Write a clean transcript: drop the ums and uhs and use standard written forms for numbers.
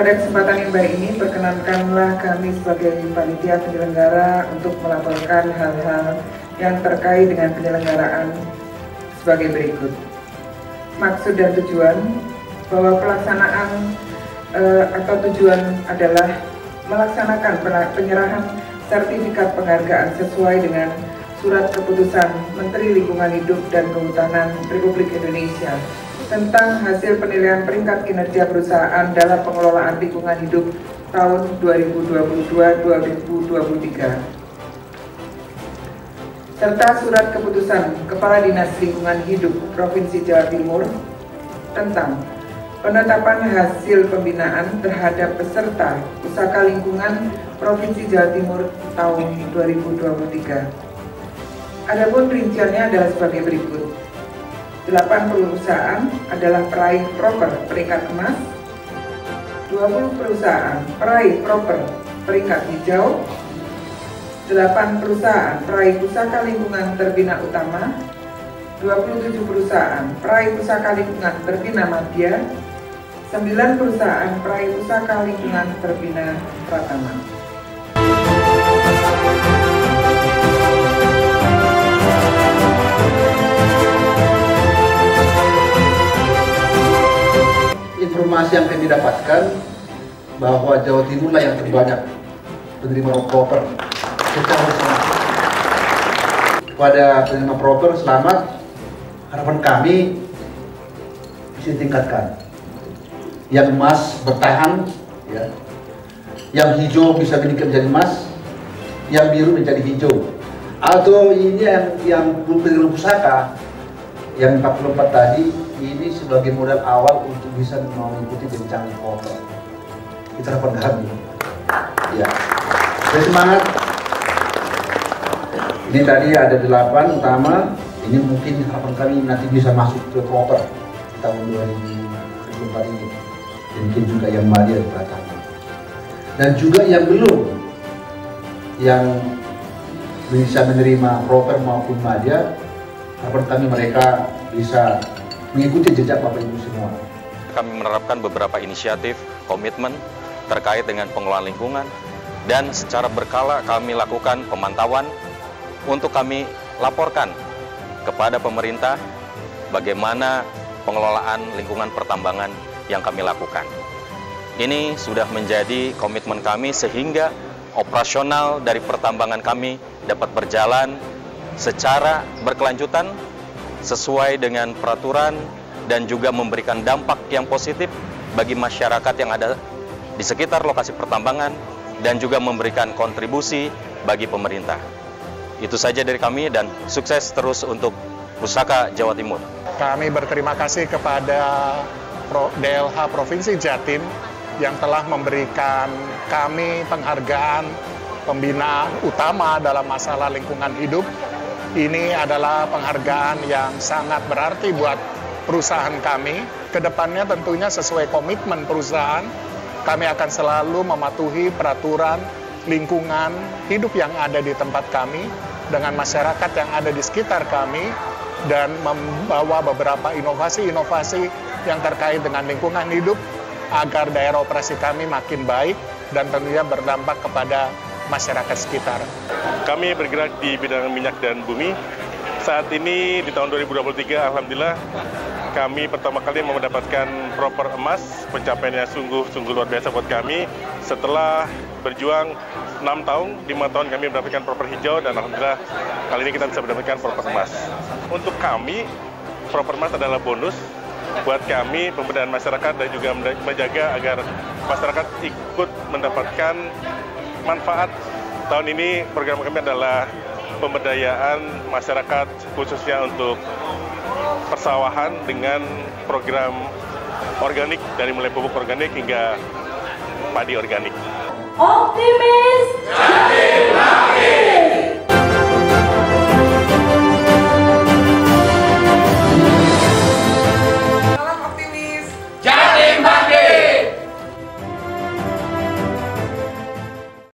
Pada kesempatan yang baik ini, perkenankanlah kami sebagai panitia penyelenggara untuk melaporkan hal-hal yang terkait dengan penyelenggaraan sebagai berikut. Maksud dan tujuan bahwa pelaksanaan atau tujuan adalah melaksanakan penyerahan sertifikat penghargaan sesuai dengan Surat Keputusan Menteri Lingkungan Hidup dan Kehutanan Republik Indonesia tentang hasil penilaian peringkat kinerja perusahaan dalam pengelolaan lingkungan hidup tahun 2022-2023 serta Surat Keputusan Kepala Dinas Lingkungan Hidup Provinsi Jawa Timur tentang penetapan hasil pembinaan terhadap peserta Pusaka Lingkungan Provinsi Jawa Timur tahun 2023. Adapun rinciannya adalah sebagai berikut. 8 perusahaan adalah peraih proper peringkat emas, 20 perusahaan peraih proper peringkat hijau, 8 perusahaan peraih Pusaka Lingkungan Terbina Utama, 27 perusahaan peraih Pusaka Lingkungan Terbina Madya, 9 perusahaan peraih Pusaka Lingkungan Terbina Pratama. Informasi yang kami dapatkan bahwa Jawa Timur lah yang terbanyak penerima proper secara bersama. Kepada penerima proper selamat, harapan kami bisa ditingkatkan. Yang emas bertahan, ya. Yang hijau bisa meningkat menjadi emas, yang biru menjadi hijau. Atau ini yang belum penerima pusaka, yang 44 tadi, ini sebagai modal awal untuk bisa mengikuti jenjang proper. Itu harapan kami. Ya, saya semangat. Ini tadi ada 8 utama. Ini mungkin harapan kami nanti bisa masuk ke proper di tahun 2024 ini. Dan mungkin juga yang Madya dan Pratama. Dan juga yang belum, yang bisa menerima proper maupun Madya, harapan kami mereka bisa mengikuti jejak Bapak Ibu semua. Kami menerapkan beberapa inisiatif, komitmen terkait dengan pengelolaan lingkungan, dan secara berkala kami lakukan pemantauan untuk kami laporkan kepada pemerintah bagaimana pengelolaan lingkungan pertambangan yang kami lakukan. Ini sudah menjadi komitmen kami sehingga operasional dari pertambangan kami dapat berjalan secara berkelanjutan sesuai dengan peraturan dan juga memberikan dampak yang positif bagi masyarakat yang ada di sekitar lokasi pertambangan dan juga memberikan kontribusi bagi pemerintah. Itu saja dari kami dan sukses terus untuk Pusaka Jawa Timur. Kami berterima kasih kepada DLH Provinsi Jatim yang telah memberikan kami penghargaan pembinaan utama dalam masalah lingkungan hidup. Ini adalah penghargaan yang sangat berarti buat perusahaan kami. Kedepannya tentunya sesuai komitmen perusahaan, kami akan selalu mematuhi peraturan lingkungan hidup yang ada di tempat kami dengan masyarakat yang ada di sekitar kami dan membawa beberapa inovasi-inovasi yang terkait dengan lingkungan hidup agar daerah operasi kami makin baik dan tentunya berdampak kepada masyarakat sekitar. Kami bergerak di bidang minyak dan bumi. Saat ini di tahun 2023, alhamdulillah kami pertama kali mendapatkan proper emas. Pencapaiannya sungguh luar biasa buat kami. Setelah berjuang 6 tahun, 5 tahun kami mendapatkan proper hijau dan alhamdulillah kali ini kita bisa mendapatkan proper emas. Untuk kami, proper emas adalah bonus buat kami, pemberdayaan masyarakat dan juga menjaga agar masyarakat ikut mendapatkan manfaat. Tahun ini program kami adalah pemberdayaan masyarakat khususnya untuk persawahan dengan program organik dari mulai pupuk organik hingga padi organik. Optimis, Jatim bangkit.